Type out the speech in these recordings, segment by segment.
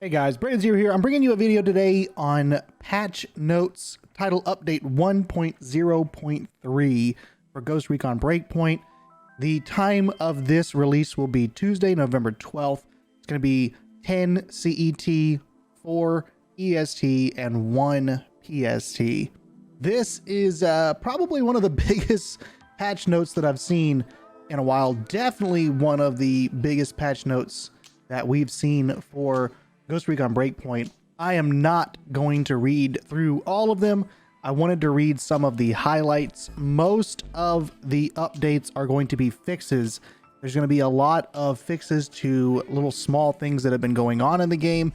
Hey guys, Brandon0 here. I'm bringing you a video today on patch notes title update 1.0.3 for Ghost Recon Breakpoint. The time of this release will be Tuesday, November 12th. It's going to be 10 CET, 4 EST, and 1 PST. This is probably one of the biggest patch notes that I've seen in a while. Definitely one of the biggest patch notes that we've seen for Ghost Recon Breakpoint. I am not going to read through all of them. I wanted to read some of the highlights. Most of the updates are going to be fixes. There's going to be a lot of fixes to little small things that have been going on in the game.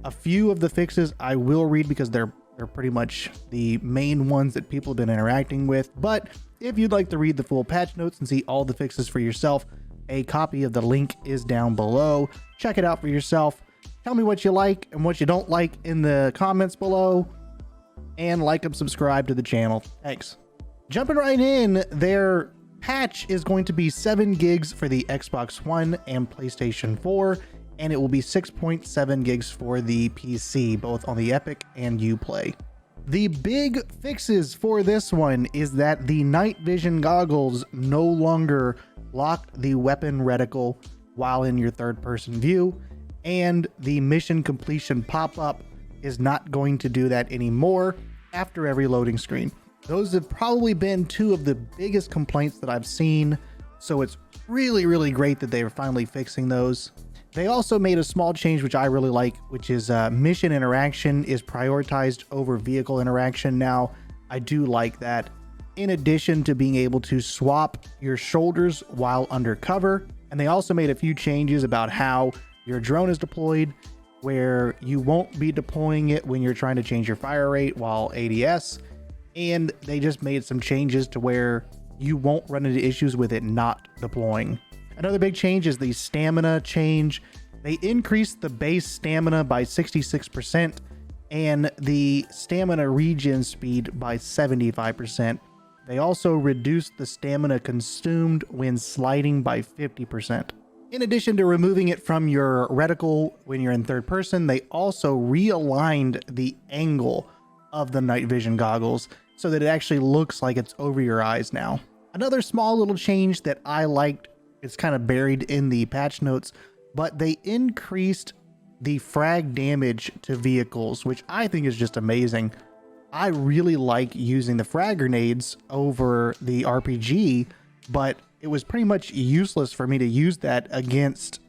A few of the fixes I will read because they're pretty much the main ones that people have been interacting with. But if you'd like to read the full patch notes and see all the fixes for yourself, a copy of the link is down below. Check it out for yourself. Tell me what you like and what you don't like in the comments below, and like and subscribe to the channel. Thanks. Jumping right in, their patch is going to be 7 gigs for the Xbox One and PlayStation 4, and it will be 6.7 gigs for the PC, both on the Epic and Uplay. The big fixes for this one is that the night vision goggles no longer lock the weapon reticle while in your third-person view, and the mission completion pop-up is not going to do that anymore after every loading screen. Those have probably been two of the biggest complaints that I've seen, so it's really great that they are finally fixing those. They also made a small change which I really like, which is mission interaction is prioritized over vehicle interaction now. I do like that. In addition to being able to swap your shoulders while undercover, and they also made a few changes about how your drone is deployed, where you won't be deploying it when you're trying to change your fire rate while ADS, and they just made some changes to where you won't run into issues with it not deploying. Another big change is the stamina change. They increased the base stamina by 66% and the stamina regen speed by 75%. They also reduced the stamina consumed when sliding by 50%. In addition to removing it from your reticle when you're in third person, they also realigned the angle of the night vision goggles so that it actually looks like it's over your eyes now. Another small little change that I liked, it's kind of buried in the patch notes, but they increased the frag damage to vehicles, which I think is just amazing. I really like using the frag grenades over the RPG, but it was pretty much useless for me to use that against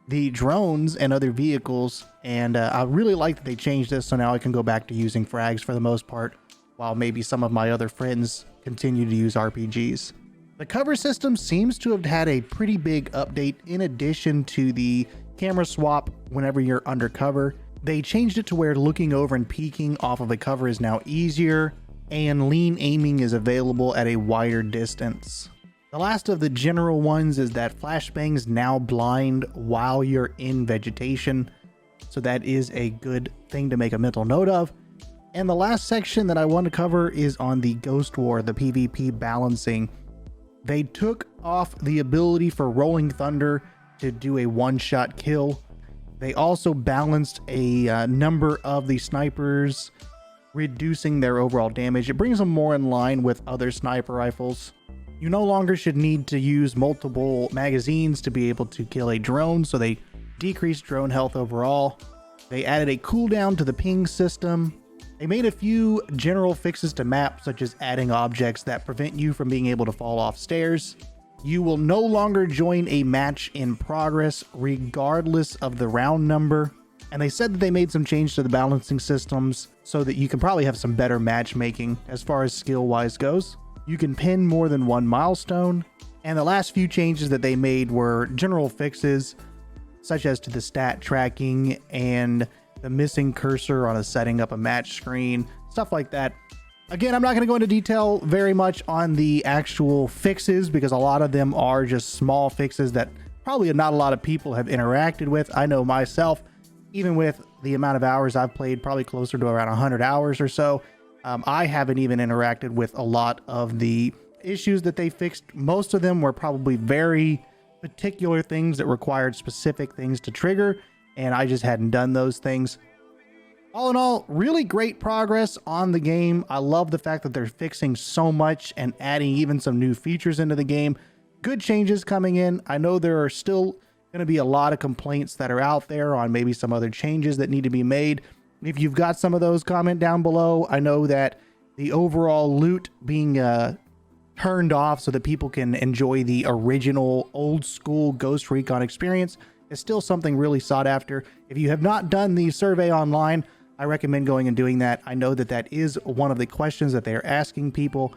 the drones and other vehicles. And I really like that they changed this, so now I can go back to using frags for the most part, while maybe some of my other friends continue to use RPGs. The cover system seems to have had a pretty big update. In addition to the camera swap whenever you're undercover, they changed it to where looking over and peeking off of a cover is now easier, and lean aiming is available at a wider distance. The last of the general ones is that flashbangs now blind while you're in vegetation, so that is a good thing to make a mental note of. And the last section that I want to cover is on the Ghost War, the PvP balancing. They took off the ability for Rolling Thunder to do a one-shot kill. They also balanced a number of the snipers, reducing their overall damage. It brings them more in line with other sniper rifles. You no longer should need to use multiple magazines to be able to kill a drone, so they decreased drone health overall. They added a cooldown to the ping system. They made a few general fixes to maps, such as adding objects that prevent you from being able to fall off stairs. You will no longer join a match in progress, regardless of the round number. And they said that they made some change to the balancing systems so that you can probably have some better matchmaking as far as skill-wise goes. You can pin more than one milestone, and the last few changes that they made were general fixes, such as to the stat tracking and the missing cursor on setting up a match screen, stuff like that. Again, I'm not going to go into detail very much on the actual fixes because a lot of them are just small fixes that probably not a lot of people have interacted with. I know myself, even with the amount of hours I've played, probably closer to around 100 hours or so, I haven't even interacted with a lot of the issues that they fixed. Most of them were probably very particular things that required specific things to trigger, and I just hadn't done those things. All in all, really great progress on the game. I love the fact that they're fixing so much and adding even some new features into the game. Good changes coming in. I know there are still going to be a lot of complaints that are out there on maybe some other changes that need to be made. If you've got some of those, comment down below. I know that the overall loot being turned off so that people can enjoy the original old school Ghost Recon experience is still something really sought after. If you have not done the survey online, I recommend going and doing that. I know that that is one of the questions that they're asking people.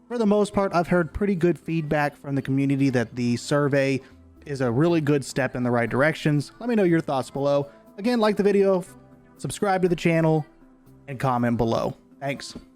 For the most part, I've heard pretty good feedback from the community that the survey is a really good step in the right directions. Let me know your thoughts below. Again, like the video, subscribe to the channel, and comment below. Thanks.